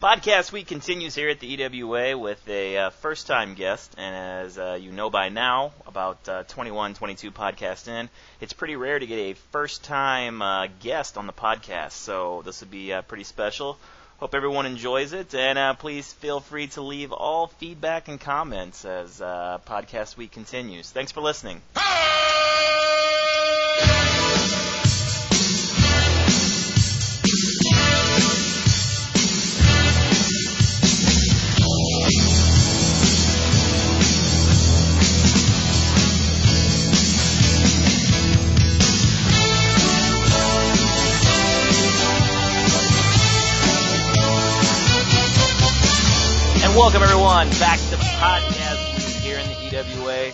Podcast Week continues here at the EWA with a first-time guest, and as you know by now, about 21, 22 podcasts in, it's pretty rare to get a first-time guest on the podcast, so this would be pretty special. Hope everyone enjoys it, and please feel free to leave all feedback and comments as Podcast Week continues. Thanks for listening. Welcome, everyone, back to the podcast here in the EWA.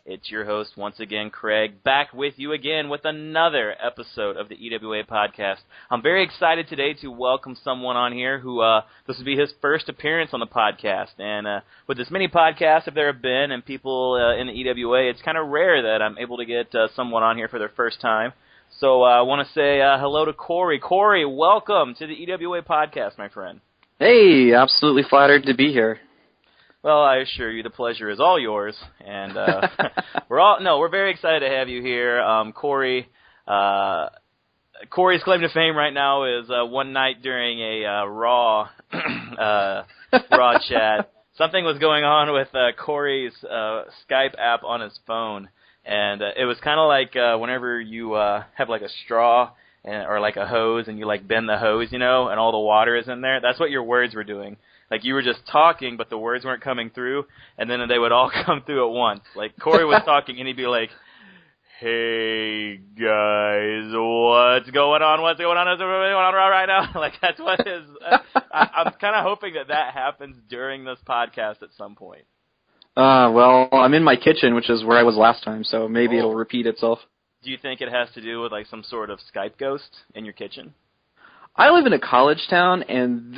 It's your host, once again, Craig, back with you again with another episode of the EWA Podcast. I'm very excited today to welcome someone on here who, this will be his first appearance on the podcast. And with as many podcasts as there have been and people in the EWA, it's kind of rare that I'm able to get someone on here for their first time. So I want to say hello to Corey. Corey, welcome to the EWA Podcast, my friend. Hey, absolutely flattered to be here. Well, I assure you the pleasure is all yours, and we're very excited to have you here. Corey's claim to fame right now is one night during a Raw chat. Something was going on with Corey's Skype app on his phone, and it was kind of like whenever you have like a straw or like a hose, and you like bend the hose, and all the water is in there. That's what your words were doing. Like you were just talking, but the words weren't coming through, and then they would all come through at once. Like Corey was talking, and he'd be like, "Hey guys, what's going on? What's going on? What's going on right now?" Like that's what his. I'm kind of hoping that happens during this podcast at some point. Well, I'm in my kitchen, which is where I was last time, so maybe it'll repeat itself. Do you think it has to do with like some sort of Skype ghost in your kitchen? I live in a college town, and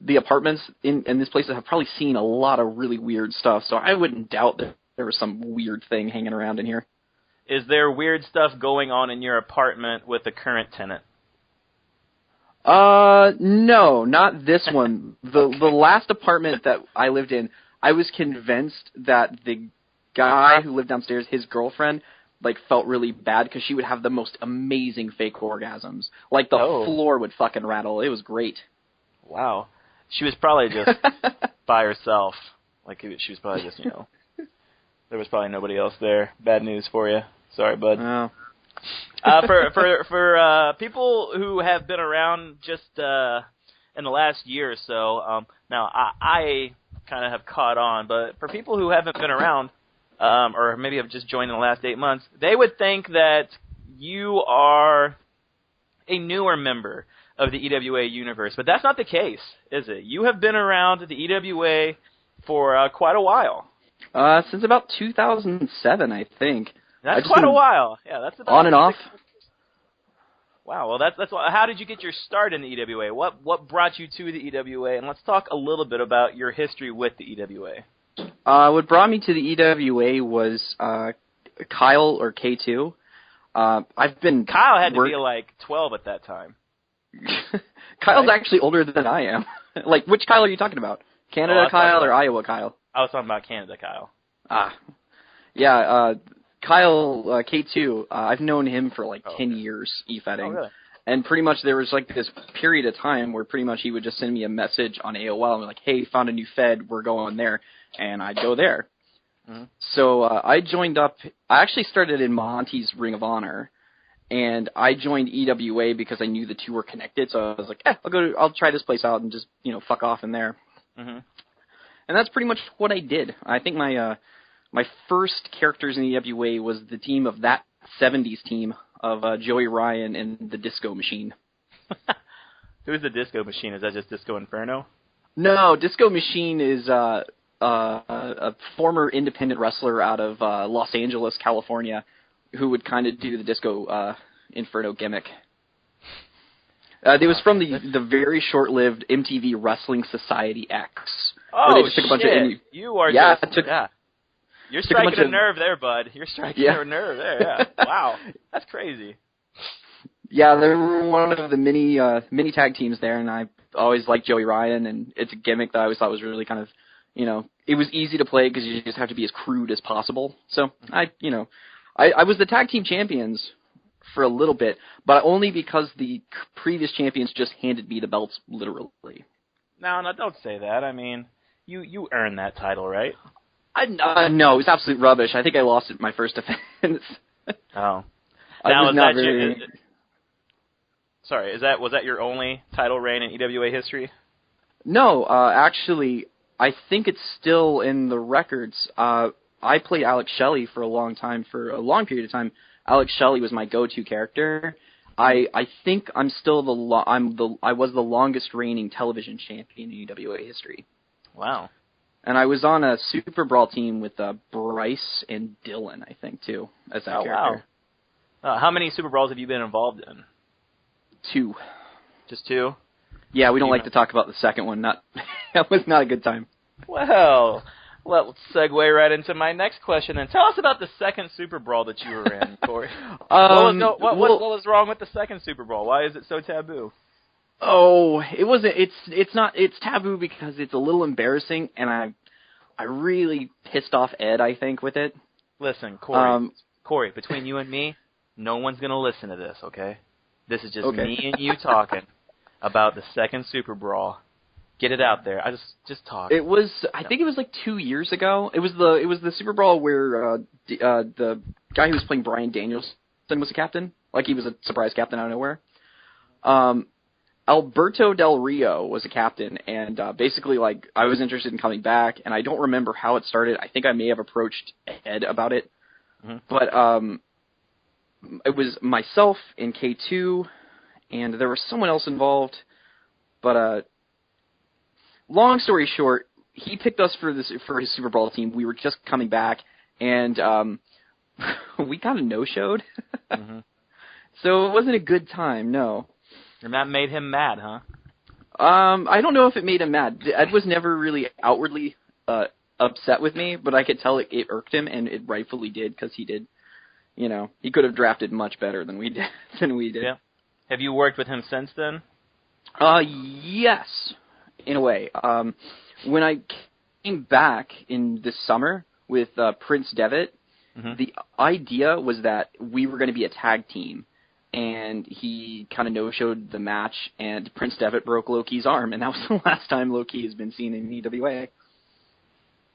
the apartments in this place have probably seen a lot of really weird stuff, so I wouldn't doubt that there was some weird thing hanging around in here. Is there weird stuff going on in your apartment with the current tenant? No, not this one. The last apartment that I lived in, I was convinced that the guy who lived downstairs, his girlfriend, felt really bad because she would have the most amazing fake orgasms. Like, the floor would fucking rattle. It was great. Wow. She was probably just by herself. Like, she was probably just, there was probably nobody else there. Bad news for you. Sorry, bud. Oh. For people who have been around just in the last year or so, now I kind of have caught on, but for people who haven't been around, or maybe have just joined in the last 8 months, they would think that you are a newer member of the EWA universe. But that's not the case, is it? You have been around the EWA for quite a while. Since about 2007, I think. That's quite a while. Yeah, that's about on and off. Wow. Well, that's how did you get your start in the EWA? What brought you to the EWA? And let's talk a little bit about your history with the EWA. What brought me to the EWA was Kyle, or K2. Kyle had to be like 12 at that time. Kyle's actually older than I am. Like, which Kyle are you talking about? Canada Kyle or Iowa Kyle? I was talking about Canada Kyle. Yeah, Kyle, K2, I've known him for 10 years, e-fetting. Oh, really? And pretty much there was this period of time where pretty much he would just send me a message on AOL and be like, "Hey, found a new Fed, we're going there." And I'd go there. Mm-hmm. So I joined up. I actually started in Monty's Ring of Honor, and I joined EWA because I knew the two were connected. So I was like, I'll try this place out and just fuck off in there. Mm-hmm. And that's pretty much what I did. I think my first characters in EWA was the team of that 70s team of Joey Ryan and the Disco Machine. Who's the Disco Machine? Is that just Disco Inferno? No, Disco Machine is a former independent wrestler out of Los Angeles, California, who would kind of do the Disco Inferno gimmick. It was from the very short-lived MTV Wrestling Society X. Oh, shit. You are You're striking a nerve there, bud. You're striking a nerve there, yeah. Wow. That's crazy. Yeah, they were one of the mini tag teams there, and I always liked Joey Ryan, and it's a gimmick that I always thought was really kind of, it was easy to play because you just have to be as crude as possible. So I was the tag team champions for a little bit, but only because the previous champions just handed me the belts literally. No, don't say that. I mean, you earned that title, right? No, it was absolute rubbish. I think I lost it my first defense. Oh. Now, was that your only title reign in EWA history? No, actually, I think it's still in the records. I played Alex Shelley for a long period of time. Alex Shelley was my go-to character. I think I'm still I was the longest reigning television champion in EWA history. Wow. And I was on a Super Brawl team with Bryce and Dylan, I think, too, as that character. Wow. How many Super Brawls have you been involved in? 2. Just 2? Yeah, we don't like to talk about the second one. That was not a good time. Well, let's segue right into my next question and tell us about the second Super Brawl that you were in, Corey. What was wrong with the second Super Brawl? Why is it so taboo? Oh, it wasn't. It's taboo because it's a little embarrassing, and I really pissed off Ed, I think, with it. Listen, Corey, between you and me, no one's gonna listen to this, okay? This is just me and you talking about the second Super Brawl. Get it out there. I just talk. It was. I think it was like 2 years ago. It was the Super Brawl where the guy who was playing Bryan Danielson was a captain. Like he was a surprise captain out of nowhere. Alberto Del Rio was a captain, and basically, like, I was interested in coming back, and I don't remember how it started. I think I may have approached Ed about it, but it was myself and K2, and there was someone else involved. But long story short, he picked us for his Super Brawl team. We were just coming back, and we kind of no-showed, so it wasn't a good time. No. And that made him mad, huh? I don't know if it made him mad. Ed was never really outwardly upset with me, but I could tell it irked him, and it rightfully did, because he did. He could have drafted much better than we did. Yeah. Have you worked with him since then? Yes, in a way. When I came back in this summer with Prince Devitt, the idea was that we were going to be a tag team. And he kind of no-showed the match, and Prince Devitt broke Loki's arm, and that was the last time Loki has been seen in EWA.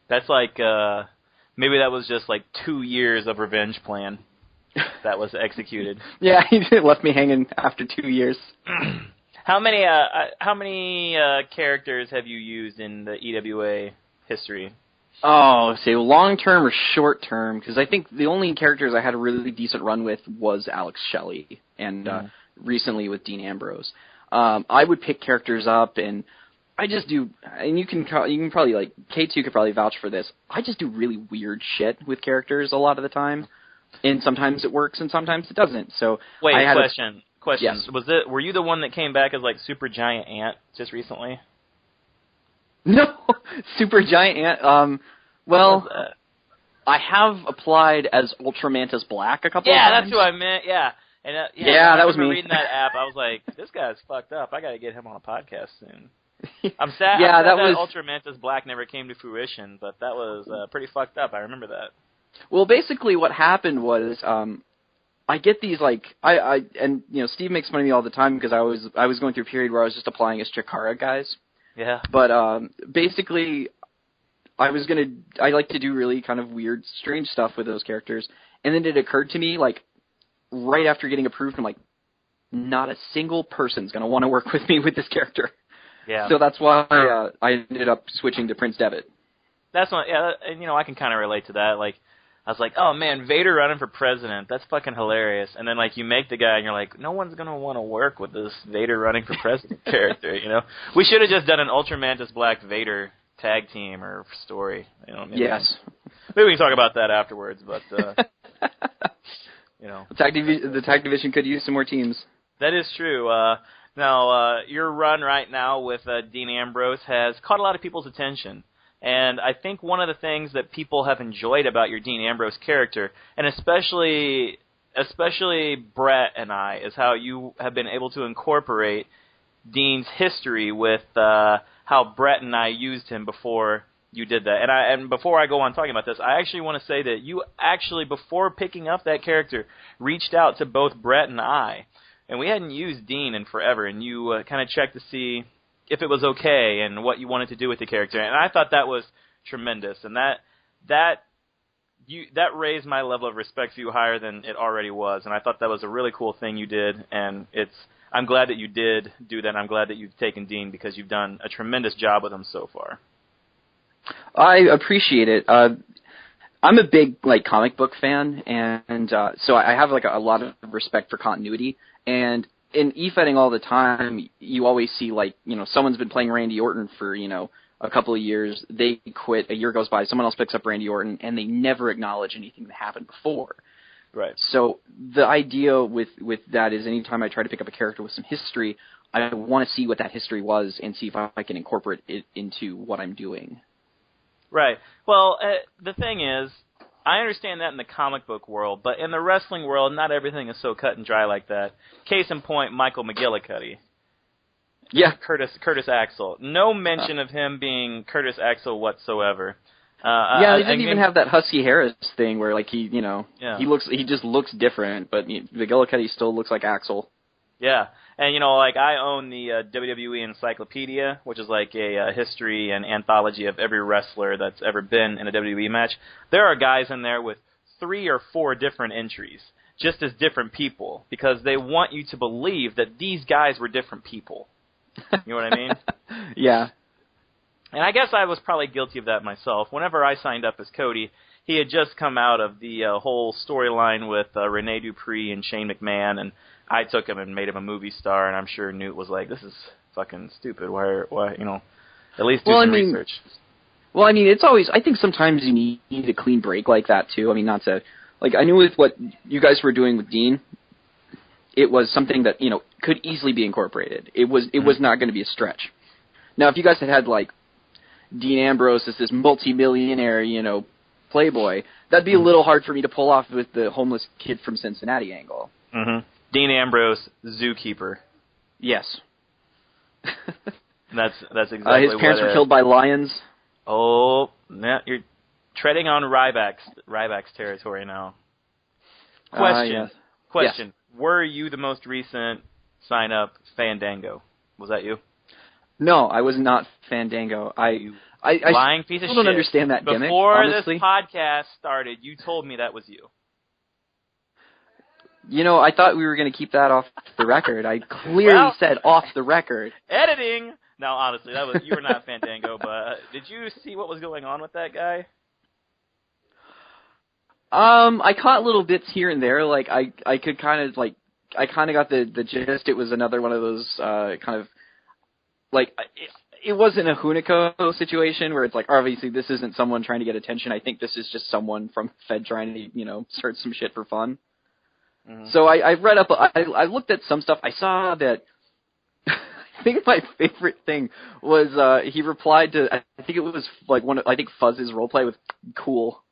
That's like, maybe that was just like 2 years of revenge plan that was executed. Yeah, he left me hanging after 2 years. How many characters have you used in the EWA history? Oh, say long-term or short-term, because I think the only characters I had a really decent run with was Alex Shelley, and recently with Dean Ambrose. I would pick characters up, and I just do, and you can probably, like, K2 could probably vouch for this, I just do really weird shit with characters a lot of the time, and sometimes it works and sometimes it doesn't, so... Wait, question. Yes. Were you the one that came back as, like, Super Giant Ant just recently? No, Super Giant Ant. Well, I have applied as Ultramantis Black a couple of times. Yeah, that's who I meant. Yeah, and that was me. Reading that app, I was like, this guy's fucked up. I got to get him on a podcast soon. I'm sad. Yeah, that was Ultramantis Black never came to fruition, but that was pretty fucked up. I remember that. Well, basically, what happened was I get these and Steve makes fun of me all the time because I was going through a period where I was just applying as Chikara guys. Yeah. But basically, I like to do really kind of weird, strange stuff with those characters. And then it occurred to me, like, right after getting approved, I'm like, not a single person's going to want to work with me with this character. Yeah. So that's why I ended up switching to Prince Devitt. That's what, and I can kind of relate to that. Like, I was like, oh man, Vader running for president, that's fucking hilarious. And then like you make the guy and you're like, no one's going to want to work with this Vader running for president character, We should have just done an Ultramantis Black Vader tag team or story. Yes. Maybe we can talk about that afterwards, but, The tag division could use some more teams. That is true. Now, your run right now with Dean Ambrose has caught a lot of people's attention. And I think one of the things that people have enjoyed about your Dean Ambrose character, and especially Brett and I, is how you have been able to incorporate Dean's history with how Brett and I used him before you did that. And before I go on talking about this, I actually want to say that you actually, before picking up that character, reached out to both Brett and I. And we hadn't used Dean in forever, and you kind of checked to see if it was okay and what you wanted to do with the character. And I thought that was tremendous, and that raised my level of respect for you higher than it already was. And I thought that was a really cool thing you did, and I'm glad that you did do that. And I'm glad that you've taken Dean because you've done a tremendous job with him so far. I appreciate it. I'm a big comic book fan, and so I have a lot of respect for continuity. And in e-fetting all the time, you always see someone's been playing Randy Orton for a couple of years. They quit. A year goes by, someone else picks up Randy Orton, and they never acknowledge anything that happened before. Right. So the idea with that is anytime I try to pick up a character with some history, I want to see what that history was and see if I can incorporate it into what I'm doing. Right. Well, the thing is, I understand that in the comic book world, but in the wrestling world, not everything is so cut and dry like that. Case in point, Michael McGillicuddy. Yeah. Curtis Axel. No mention of him being Curtis Axel whatsoever. They didn't even have that Husky Harris thing where he just looks different, but McGillicuddy still looks like Axel. Yeah. And, I own the WWE Encyclopedia, which is a history and anthology of every wrestler that's ever been in a WWE match. There are guys in there with 3 or 4 different entries, just as different people, because they want you to believe that these guys were different people. You know what I mean? Yeah. And I guess I was probably guilty of that myself. Whenever I signed up as Cody, he had just come out of the whole storyline with Rene Dupree and Shane McMahon, and I took him and made him a movie star, and I'm sure Newt was like, this is fucking stupid. Why at least do some research. Well, it's always, I think sometimes you need a clean break like that, too. I knew with what you guys were doing with Dean, it was something that, could easily be incorporated. It was not going to be a stretch. Now, if you guys had Dean Ambrose as this multi-millionaire, playboy, that'd be a little hard for me to pull off with the homeless kid from Cincinnati angle. Mm-hmm. Dean Ambrose, zookeeper. Yes. That's exactly his parents were killed by lions. Oh, now you're treading on Ryback's territory now. Question. Yes. Were you the most recent sign-up Fandango? Was that you? No, I was not Fandango. I lying piece of shit. I don't understand that gimmick, Before honestly. This podcast started, you told me that was you. I thought we were going to keep that off the record. I clearly said off the record. Editing! No, honestly, you were not Fandango, but did you see what was going on with that guy? I caught little bits here and there. I could kind of I kind of got the gist. It was another one of those it wasn't a Hunico situation where it's obviously this isn't someone trying to get attention. I think this is just someone from Fed trying to start some shit for fun. Mm-hmm. So I read up. I looked at some stuff. I saw that. I think my favorite thing was he replied to. I think it was I think Fuzz's roleplay with "cool."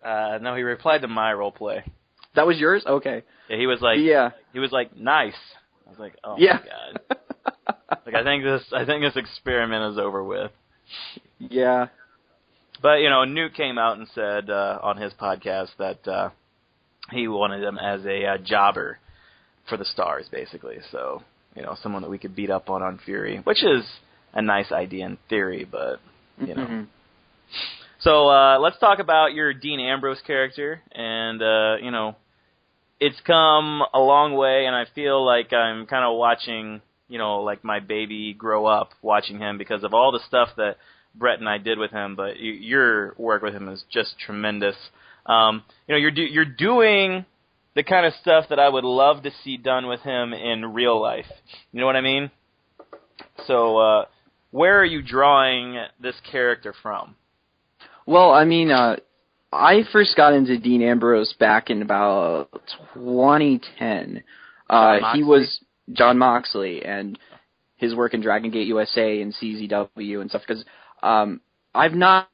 No, he replied to my roleplay. That was yours? Okay. Yeah, he was like. Yeah. He was like, nice. I was like, oh yeah. my god. I think this experiment is over with. Yeah. But Newt came out and said on his podcast that. He wanted him as a jobber for the Stars, basically. So, someone that we could beat up on Fury, which is a nice idea in theory, but, Mm-hmm. So, let's talk about your Dean Ambrose character. And, it's come a long way, and I feel like I'm kind of watching, my baby grow up watching him because of all the stuff that Brett and I did with him. But your work with him is just tremendous. You're doing the kind of stuff that I would love to see done with him in real life. You know what I mean? So, where are you drawing this character from? Well, I first got into Dean Ambrose back in about 2010. He was John Moxley and his work in Dragon Gate USA and CZW and stuff. Because I've not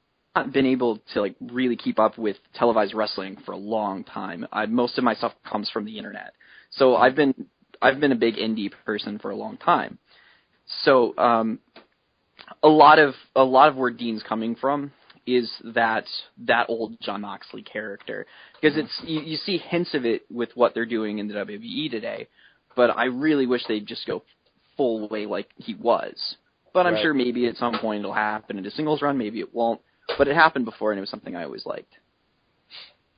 been able to really keep up with televised wrestling for a long time. Most of my stuff comes from the internet, so I've been a big indie person for a long time. So a lot of where Dean's coming from is that old Jon Moxley character, because it's you see hints of it with what they're doing in the WWE today, but I really wish they'd just go full way like he was. But I'm sure maybe at some point it'll happen in a singles run, maybe it won't. But it happened before, and it was something I always liked.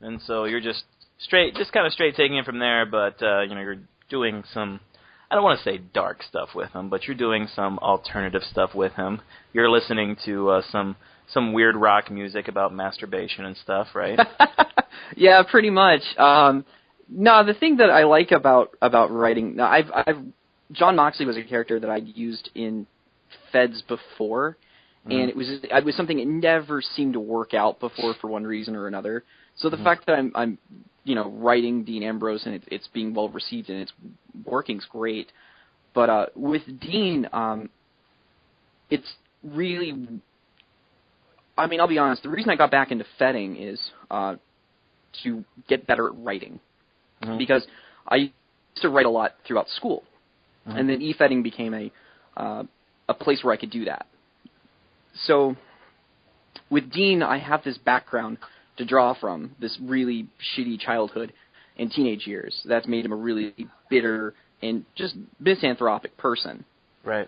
And so you're just kind of straight taking it from there, but you're doing some, I don't want to say dark stuff with him, but you're doing some alternative stuff with him. You're listening to some weird rock music about masturbation and stuff, right? Yeah, pretty much. No, the thing that I like about writing, Jon Moxley was a character that I'd used in Feds before, and it was something that never seemed to work out before for one reason or another. So the fact that I'm writing Dean Ambrose and it's being well received and it's working's great. But with Dean, it's really, I mean, I'll be honest, the reason I got back into fedding is to get better at writing. Because I used to write a lot throughout school. And then e-fedding became a place where I could do that. So with Dean, I have this background to draw from, this really shitty childhood and teenage years. That's made him a really bitter and just misanthropic person. Right.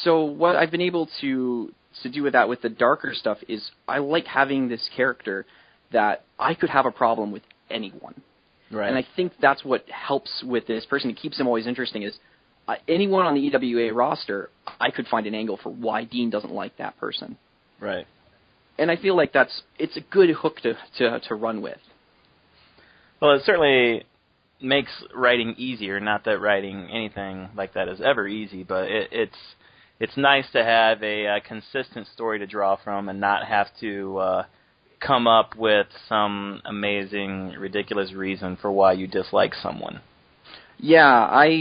So what I've been able to do with that, with the darker stuff, is I like having this character that I could have a problem with anyone. Right. And I think that's what helps with this person. It keeps him always interesting is anyone on the EWA roster, I could find an angle for why Dean doesn't like that person. Right. And I feel like it's a good hook to run with. Well, it certainly makes writing easier. Not that writing anything like that is ever easy, but it's nice to have a consistent story to draw from and not have to come up with some amazing, ridiculous reason for why you dislike someone. Yeah,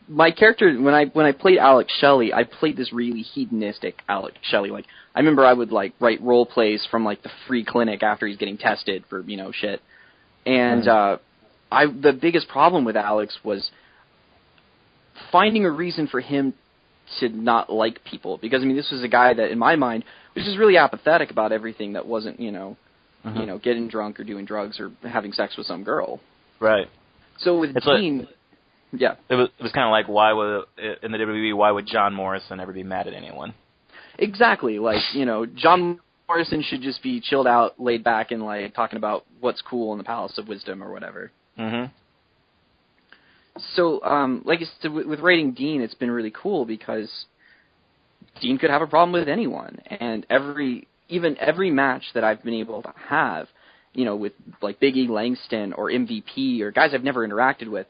my character, when I played Alex Shelley, I played this really hedonistic Alex Shelley. Like, I remember I would write role plays from the free clinic after he's getting tested for shit. And the biggest problem with Alex was finding a reason for him to not like people, because this was a guy that in my mind was just really apathetic about everything that wasn't getting drunk or doing drugs or having sex with some girl. Right. So with Dean. Yeah. It was kind of like, in the WWE, why would John Morrison ever be mad at anyone? Exactly. John Morrison should just be chilled out, laid back, and talking about what's cool in the Palace of Wisdom or whatever. So, like I said, with writing Dean, it's been really cool because Dean could have a problem with anyone, and every match that I've been able to have, with Big E Langston or MVP or guys I've never interacted with,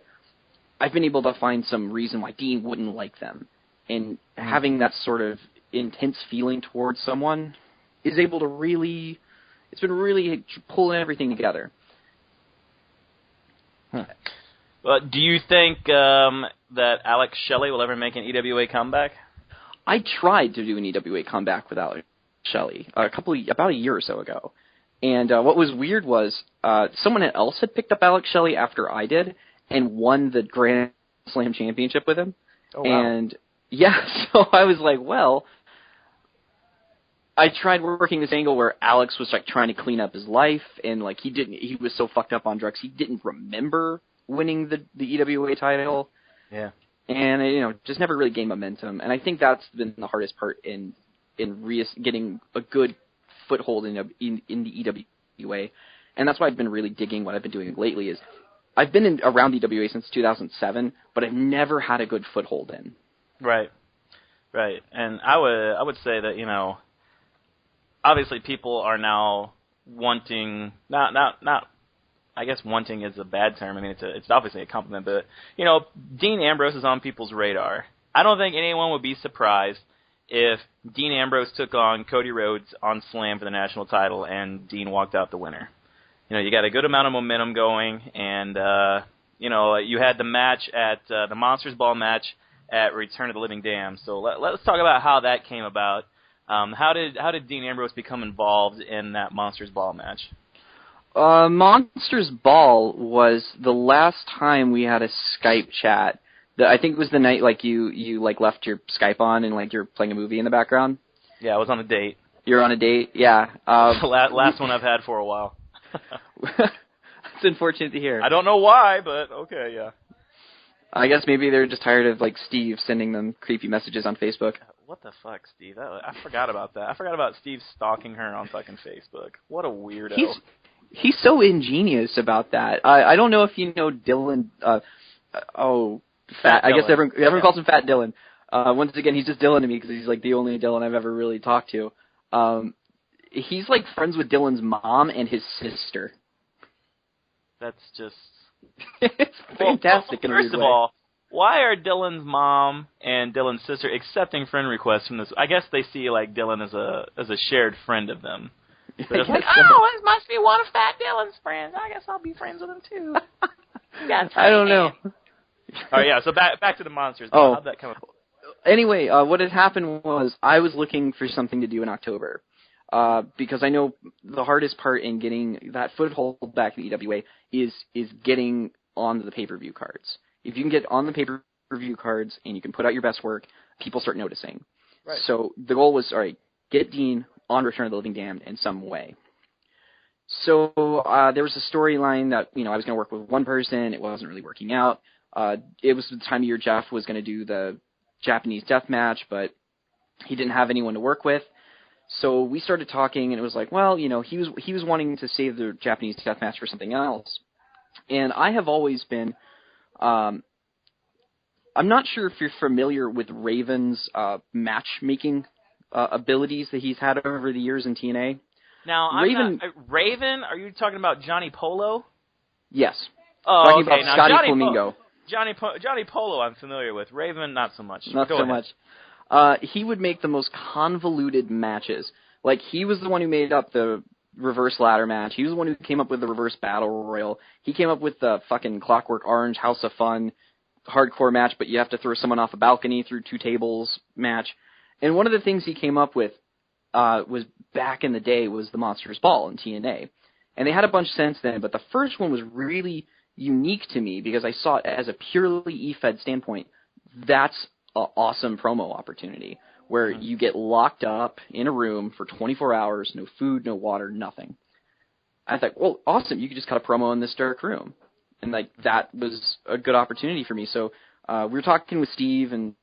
I've been able to find some reason why Dean wouldn't like them. And having that sort of intense feeling towards someone is able to it's been really pulling everything together. Do you think that Alex Shelley will ever make an EWA comeback? I tried to do an EWA comeback with Alex Shelley about a year or so ago. And what was weird was someone else had picked up Alex Shelley after I did and won the Grand Slam Championship with him. Oh, wow. And yeah, so I was like, well, I tried working this angle where Alex was trying to clean up his life, and he was so fucked up on drugs he didn't remember winning the EWA title. Yeah. And just never really gained momentum. And I think that's been the hardest part in getting a good foothold in the EWA. And that's why I've been really digging what I've been doing lately is I've been around the EWA since 2007, but I've never had a good foothold in. Right. Right. And I would say that, obviously people are now wanting, not I guess wanting is a bad term. It's obviously a compliment, but, Dean Ambrose is on people's radar. I don't think anyone would be surprised if Dean Ambrose took on Cody Rhodes on Slam for the national title and Dean walked out the winner. You got a good amount of momentum going, and, you had the match at the Monsters Ball match at Return of the Living Damned. So let's talk about how that came about. How did Dean Ambrose become involved in that Monsters Ball match? Monsters Ball was the last time we had a Skype chat I think it was the night like you like left your Skype on and like you're playing a movie in the background. Yeah, I was on a date. You're on a date, yeah. Last one I've had for a while. It's unfortunate to hear. I don't know why, but okay, yeah. I guess maybe they're just tired of like Steve sending them creepy messages on Facebook. What the fuck, Steve? I forgot about that. I forgot about Steve stalking her on fucking Facebook. What a weirdo. He's so ingenious about that. I don't know if you know Dylan. Fat. I guess everyone calls him Fat Dylan. Once again, he's just Dylan to me because he's like the only Dylan I've ever really talked to. He's like friends with Dylan's mom and his sister. That's just... It's fantastic in a weird way. First of all, why are Dylan's mom and Dylan's sister accepting friend requests from this? I guess they see like Dylan as a shared friend of them. So it's like, this must be one of Fat Dylan's friends. I guess I'll be friends with him too. I don't know. All right, yeah. So back to the monsters. Oh. How'd that come up? Anyway, what had happened was I was looking for something to do in October. Because I know the hardest part in getting that foothold back in the EWA is getting on the pay-per-view cards. If you can get on the pay-per-view cards and you can put out your best work, people start noticing. Right. So the goal was, all right, get Dean on Return of the Living Damned in some way. So there was a storyline that, I was going to work with one person. It wasn't really working out. It was the time of year Jeff was going to do the Japanese death match, but he didn't have anyone to work with. So we started talking, and it was like, well, he was wanting to save the Japanese death match for something else. And I have always been, I'm not sure if you're familiar with Raven's matchmaking abilities that he's had over the years in TNA. Now, Raven, are you talking about Johnny Polo? Yes. Oh, talking okay. about Scotty Flamingo. Johnny Polo I'm familiar with. Raven, not so much. Not Go so ahead. much. He would make the most convoluted matches. Like, he was the one who made up the reverse ladder match. He was the one who came up with the reverse battle royal. He came up with the fucking Clockwork Orange House of Fun hardcore match, but you have to throw someone off a balcony through 2 tables match. And one of the things he came up with was back in the day was the Monsters Ball in TNA. And they had a bunch since then, but the first one was really unique to me because I saw it as a purely E-Fed standpoint. That's an awesome promo opportunity where you get locked up in a room for 24 hours, no food, no water, nothing. I thought, well, awesome, you could just cut a promo in this dark room. And like that was a good opportunity for me. So we were talking with Steve, and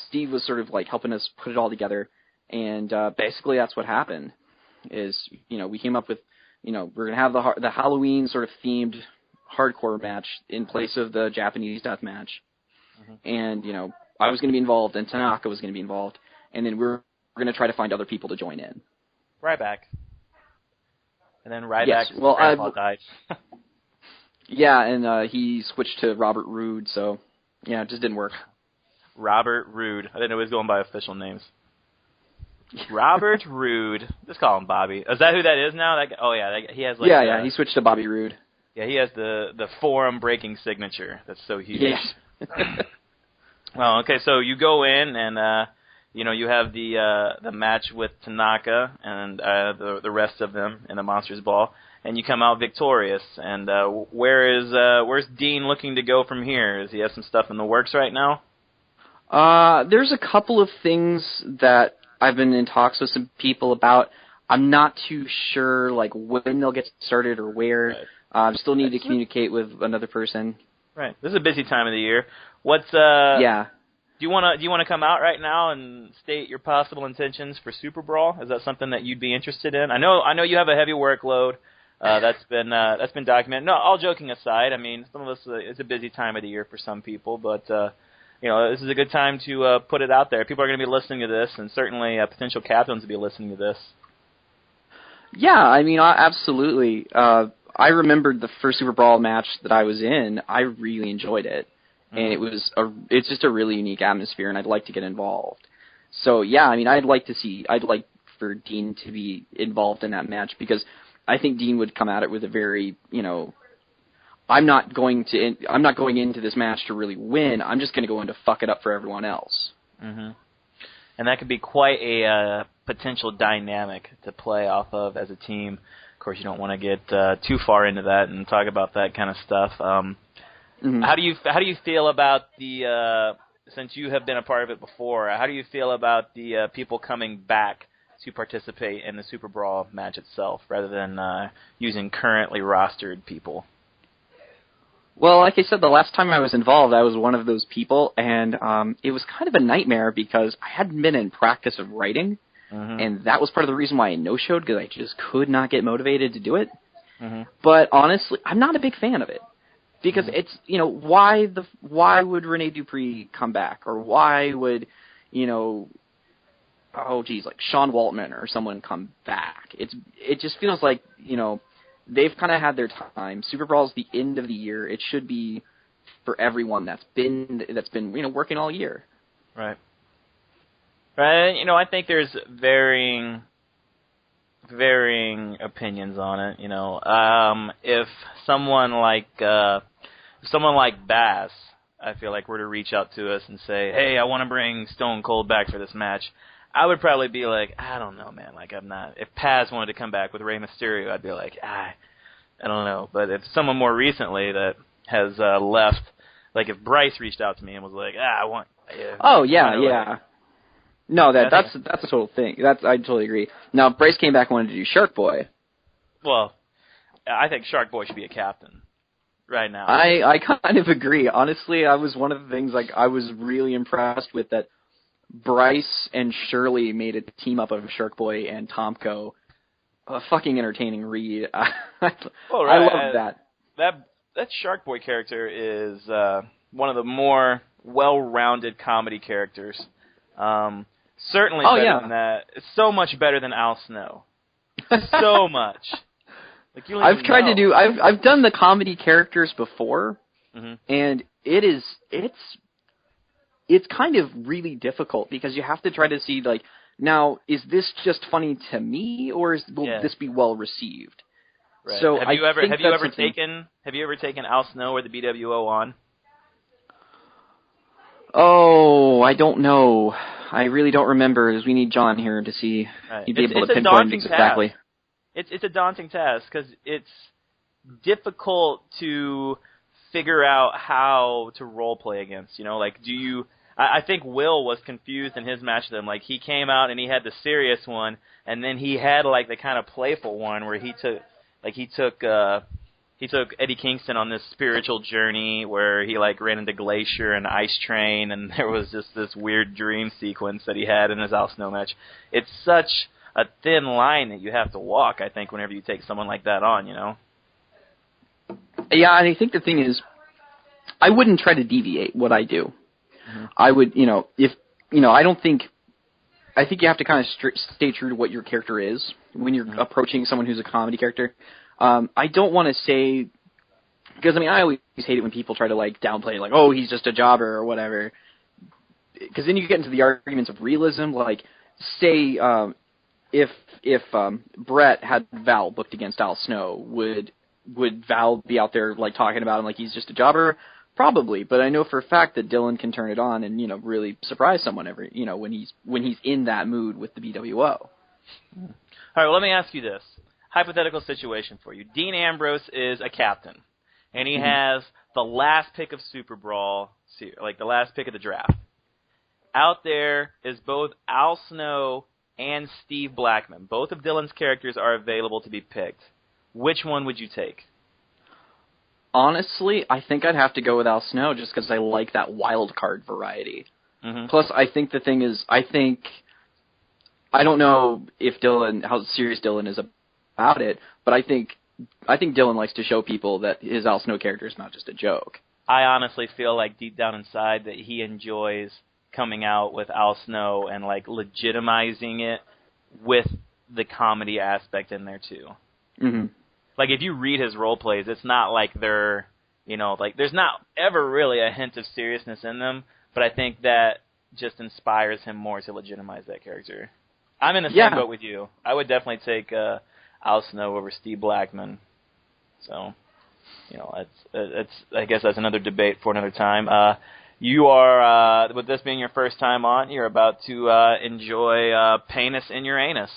Steve was sort of like helping us put it all together. And basically that's what happened is, we came up with, we're going to have the Halloween sort of themed hardcore match in place of the Japanese death match. And, I was going to be involved, and Tanaka was going to be involved, and then we're going to try to find other people to join in. Ryback. And then Ryback's grandpa died. Yeah, and he switched to Robert Roode, so, yeah, it just didn't work. Robert Roode. I didn't know he was going by official names. Robert Roode. Just call him Bobby. Is that who that is now? He has like... Yeah, he switched to Bobby Roode. Yeah, he has the forum-breaking signature. That's so huge. Yeah. Well, okay, so you go in and you have the match with Tanaka and the rest of them in the Monsters Ball, and you come out victorious. And where's Dean looking to go from here? Does he have some stuff in the works right now? There's a couple of things that I've been in talks with some people about. I'm not too sure like when they'll get started or where. Right. Still need to communicate with another person. Right. This is a busy time of the year. What's Yeah. Do you want to come out right now and state your possible intentions for Super Brawl? Is that something that you'd be interested in? I know you have a heavy workload. That's been documented. No, all joking aside, I mean, some of us it's a busy time of the year for some people, but this is a good time to put it out there. People are going to be listening to this, and certainly potential captains will be listening to this. Yeah, I mean, absolutely. I remembered the first Super Brawl match that I was in. I really enjoyed it. And it's just a really unique atmosphere, and I'd like to get involved. So yeah, I mean, I'd like for Dean to be involved in that match because I think Dean would come at it with a very, I'm not going into this match to really win. I'm just going to go in to fuck it up for everyone else. Mm-hmm. And that could be quite a potential dynamic to play off of as a team. Of course, you don't want to get too far into that and talk about that kind of stuff. Mm-hmm. How do you feel about the since you have been a part of it before? How do you feel about the people coming back to participate in the Super Brawl match itself, rather than using currently rostered people? Well, like I said, the last time I was involved, I was one of those people, and it was kind of a nightmare because I hadn't been in practice of writing, and that was part of the reason why I no-showed, because I just could not get motivated to do it. But honestly, I'm not a big fan of it, because it's, why would Rene Dupree come back, or why would, like Sean Waltman or someone come back? It just feels like, they've kind of had their time. Super Brawl's the end of the year. It should be for everyone that's been working all year. Right. Right. I think there's varying opinions on it. If someone like Bass, I feel like, were to reach out to us and say, "Hey, I want to bring Stone Cold back for this match," I would probably be like, I don't know, man. Like, I'm not. If Paz wanted to come back with Rey Mysterio, I'd be like, I don't know. But if someone more recently that has left, like if Bryce reached out to me and was like, I want. Yeah. No, that's a total thing. I totally agree. Now, if Bryce came back and wanted to do Shark Boy. Well, I think Shark Boy should be a captain right now. I kind of agree. Honestly, I was one of the things I was really impressed with that. Bryce and Shirley made a team up of Shark Boy and Tomko. A fucking entertaining read. I love that. That Shark Boy character is one of the more well-rounded comedy characters. Certainly better than that. It's so much better than Al Snow. So much. Like, I've done the comedy characters before, and it's kind of really difficult because you have to try to see, like, now, is this just funny to me, or will this be well received? Right. So have you ever taken Al Snow or the BWO on? Oh, I don't know. I really don't remember, as we need John here to see. Right. He'd be able to pinpoint exactly. It's a daunting task because it's difficult to figure out how to role play against. I think Will was confused in his match with him. Like, he came out and he had the serious one, and then he had like the kind of playful one where he took Eddie Kingston on this spiritual journey where he like ran into Glacier and Ice Train, and there was just this weird dream sequence that he had in his Al Snow match. It's such a thin line that you have to walk, I think, whenever you take someone like that on, Yeah, and I think the thing is, I wouldn't try to deviate what I do. I would, I think you have to kind of stay true to what your character is when you're approaching someone who's a comedy character. I don't want to say, because I always hate it when people try to like downplay, like, oh, he's just a jobber or whatever. Because then you get into the arguments of realism. Like, say, if Brett had Val booked against Al Snow, would Val be out there like talking about him like he's just a jobber? Probably, but I know for a fact that Dylan can turn it on and really surprise someone when he's in that mood with the BWO. All right, well, let me ask you this hypothetical situation for you. Dean Ambrose is a captain, and he has the last pick of Super Brawl, like the last pick of the draft. Out there is both Al Snow and Steve Blackman. Both of Dylan's characters are available to be picked. Which one would you take? Honestly, I think I'd have to go with Al Snow just because I like that wild card variety. Plus, I think the thing is, I don't know how serious Dylan is about it, but I think Dylan likes to show people that his Al Snow character is not just a joke. I honestly feel like deep down inside that he enjoys coming out with Al Snow and like legitimizing it with the comedy aspect in there too. Like, if you read his role plays, it's not like they're, there's not ever really a hint of seriousness in them, but I think that just inspires him more to legitimize that character. I'm in the same boat with you. I would definitely take Al Snow over Steve Blackman. So, it's I guess that's another debate for another time. You are, with this being your first time on, you're about to enjoy penis in your anus.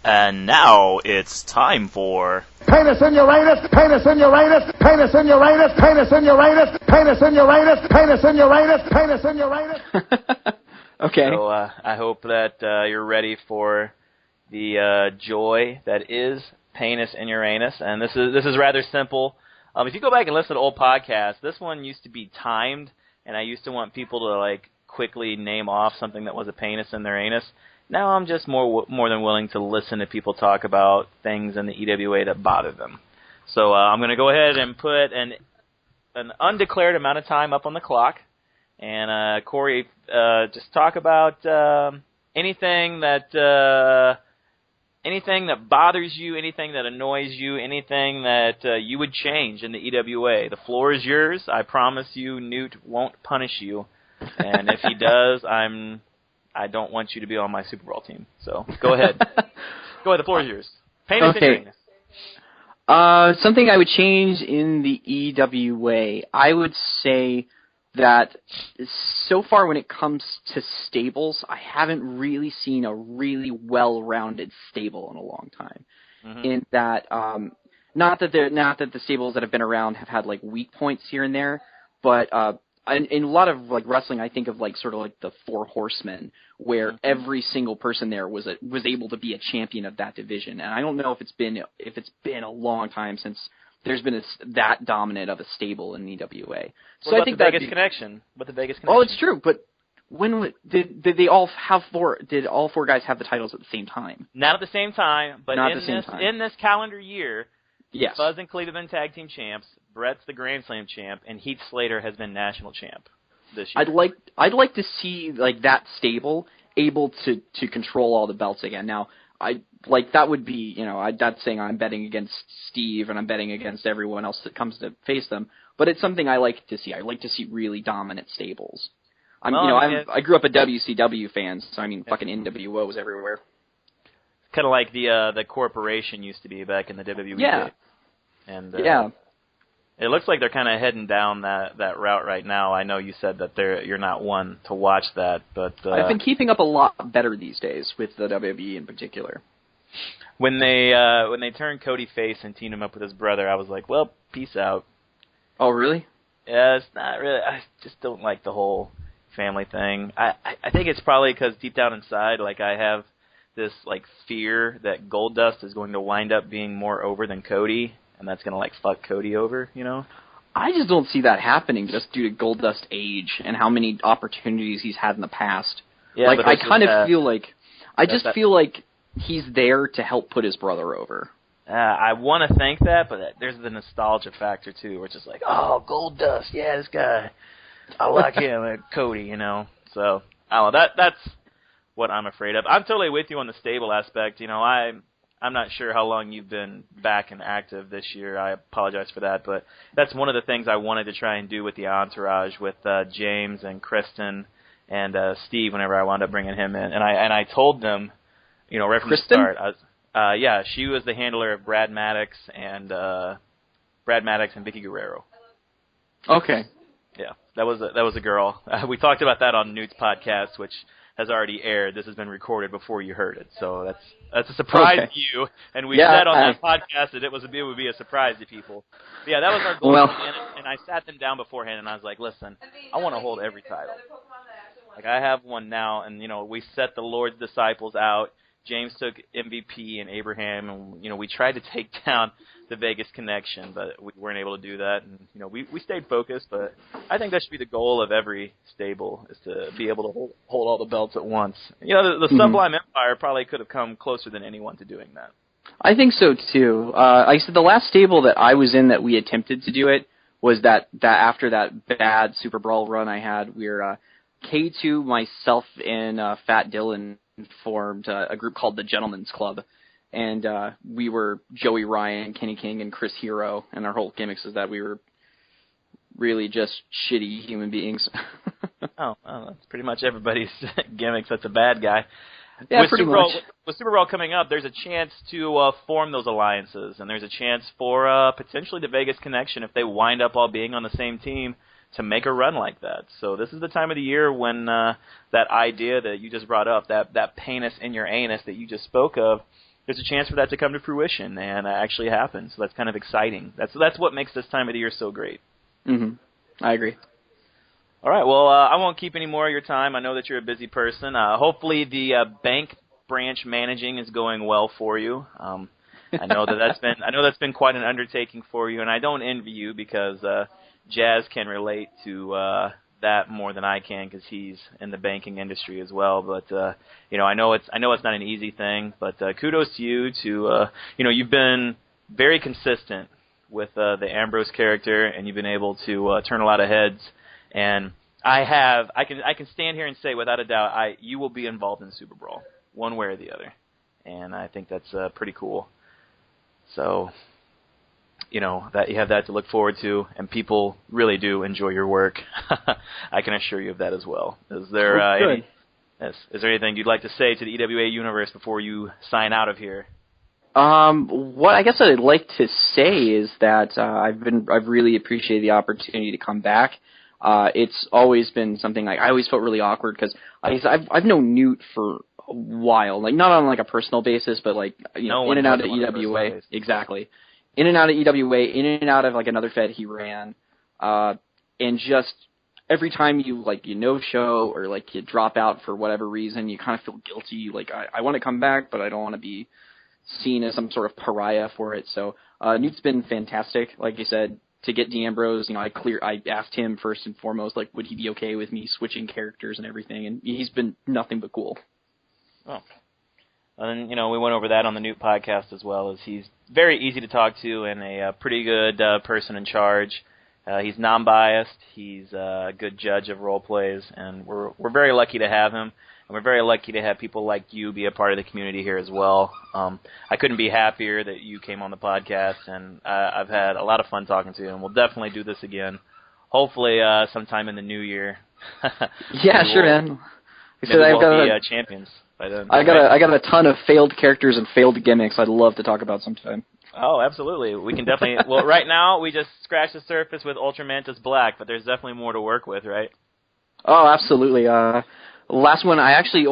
And now it's time for... Penis in Uranus, penis in Uranus, penis in Uranus, penis in Uranus, penis in Uranus, penis in Uranus, penis in Uranus. Okay. So I hope that you're ready for the joy that is Penis in Uranus. And this is rather simple. If you go back and listen to old podcasts, this one used to be timed, and I used to want people to like quickly name off something that was a penis in their anus. Now I'm just more than willing to listen to people talk about things in the EWA that bother them. So I'm going to go ahead and put an undeclared amount of time up on the clock. And Corey, just talk about anything that bothers you, anything that annoys you, anything that you would change in the EWA. The floor is yours. I promise you, Newt won't punish you. And if he does, I don't want you to be on my Super Bowl team. So go ahead. Go ahead. The floor is yours. Penis in Uranus. Something I would change in the EWA, I would say that so far when it comes to stables, I haven't really seen a really well-rounded stable in a long time. Mm-hmm. In that, not that the stables that have been around have had like weak points here and there, but in a lot of like wrestling, I think of like sort of like the Four Horsemen, where every single person there was able to be a champion of that division. And I don't know if it's been a long time since there's been that dominant of a stable in EWA. So I think the Vegas connection. With the Vegas connection. Oh, it's true. But when did they all have four? Did all four guys have the titles at the same time? Not at the same time, but in this calendar year, yes. Buzz and Cleve have been tag team champs. Brett's the Grand Slam champ, and Heath Slater has been national champ this year. I'd like to see like that stable able to control all the belts again. Now, that would be, that's saying I'm betting against Steve and I'm betting against everyone else that comes to face them. But it's something I like to see. I like to see really dominant stables. I grew up a WCW fan, so fucking NWO was everywhere. Kind of like the corporation used to be back in the WWE. Yeah. And yeah. It looks like they're kind of heading down that route right now. I know you said that you're not one to watch that, but I've been keeping up a lot better these days with the WWE in particular. When they turned Cody face and teamed him up with his brother, I was like, well, peace out. Oh, really? Yeah, it's not really. I just don't like the whole family thing. I think it's probably because deep down inside, like I have this like fear that Goldust is going to wind up being more over than Cody. And that's going to, like, fuck Cody over, I just don't see that happening just due to Goldust's age and how many opportunities he's had in the past. Yeah, I kind of feel like... I just feel like he's there to help put his brother over. I want to think that, but there's the nostalgia factor, too, where it's just like, oh, Goldust, yeah, this guy, I like him, Cody, So, I don't know, that's what I'm afraid of. I'm totally with you on the stable aspect. I'm not sure how long you've been back and active this year. I apologize for that, but that's one of the things I wanted to try and do with the entourage with James and Kristen and Steve whenever I wound up bringing him in. And I told them, right from Kristen? the start. Yeah, she was the handler of Brad Maddox and Vicky Guerrero. Okay. Yeah, that was a girl. We talked about that on Newt's podcast, which has already aired. This has been recorded before you heard it, so that's a surprise to you. And we said on that podcast that it would be a surprise to people. But yeah, that was our goal. Well, and I sat them down beforehand, and I was like, listen, I want to hold every title. Like, I have one now, and, we set the Lord's disciples out. James took MVP and Abraham, and, we tried to take down the Vegas connection, but we weren't able to do that. And, we stayed focused, but I think that should be the goal of every stable, is to be able to hold all the belts at once. The Sublime Empire probably could have come closer than anyone to doing that. I think so, too. Like I said, the last stable that I was in that we attempted to do it was that after that bad Super Brawl run I had, where K2, myself, and Fat Dylan formed a group called the Gentleman's Club. And we were Joey Ryan, Kenny King, and Chris Hero, and our whole gimmicks is that we were really just shitty human beings. Well, that's pretty much everybody's gimmicks. That's a bad guy. Yeah, with pretty much. much. With Super Bowl coming up, there's a chance to form those alliances, and there's a chance for potentially the Vegas connection, if they wind up all being on the same team, to make a run like that. So this is the time of the year when that idea that you just brought up, that penis in your anus that you just spoke of, there's a chance for that to come to fruition and actually happen. So that's kind of exciting. That's what makes this time of the year so great. I agree. All right. Well, I won't keep any more of your time. I know that you're a busy person. Hopefully, the bank branch managing is going well for you. I know that's been quite an undertaking for you, and I don't envy you because Jazz can relate to that more than I can because he's in the banking industry as well. But I know it's not an easy thing. But kudos to you you've been very consistent with the Ambrose character, and you've been able to turn a lot of heads. And I can stand here and say without a doubt you will be involved in Super Brawl one way or the other, and I think that's pretty cool. So, that you have that to look forward to, and people really do enjoy your work. I can assure you of that as well. Is there anything you'd like to say to the EWA universe before you sign out of here? What I guess I'd like to say is that I've really appreciated the opportunity to come back. It's always been something I always felt really awkward because I've known Newt for a while, like not on like a personal basis, but like in and out of EWA, exactly, in and out of EWA, in and out of like another Fed he ran, and just every time you no show or like you drop out for whatever reason, you kind of feel guilty. Like I want to come back, but I don't want to be seen as some sort of pariah for it. So Newt's been fantastic, like you said. To get D'Ambrose, I asked him first and foremost, like, would he be okay with me switching characters and everything, and he's been nothing but cool. Oh. And, we went over that on the Newt podcast as well, as he's very easy to talk to and a pretty good person in charge. He's non-biased. He's a good judge of role plays, and we're very lucky to have him. And we're very lucky to have people like you be a part of the community here as well. I couldn't be happier that you came on the podcast, and I've had a lot of fun talking to you, and we'll definitely do this again. Hopefully sometime in the new year. Yeah, sure, man. We'll be champions by then. I got a ton of failed characters and failed gimmicks I'd love to talk about sometime. Oh, absolutely. We can definitely... Well, right now, we just scratched the surface with Ultramantis Black, but there's definitely more to work with, right? Oh, absolutely. Last one, I actually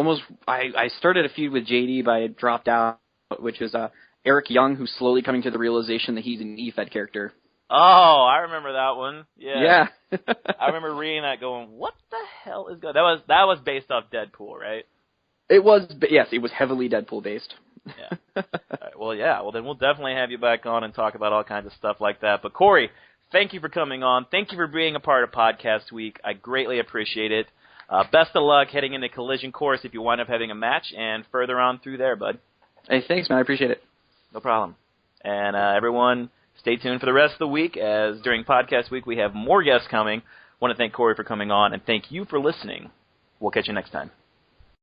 I started a feud with JD, but I dropped out, which was Eric Young, who's slowly coming to the realization that he's an EFED character. Oh, I remember that one. Yeah. I remember reading that going, what the hell is going on? That was based off Deadpool, right? It was, yes, it was heavily Deadpool based. Yeah. All right, well, then we'll definitely have you back on and talk about all kinds of stuff like that. But Corey, thank you for coming on. Thank you for being a part of Podcast Week. I greatly appreciate it. Best of luck heading into Collision Course if you wind up having a match, and further on through there, bud. Hey, thanks, man. I appreciate it. No problem. And everyone, stay tuned for the rest of the week, as during Podcast Week we have more guests coming. I want to thank Corey for coming on, and thank you for listening. We'll catch you next time.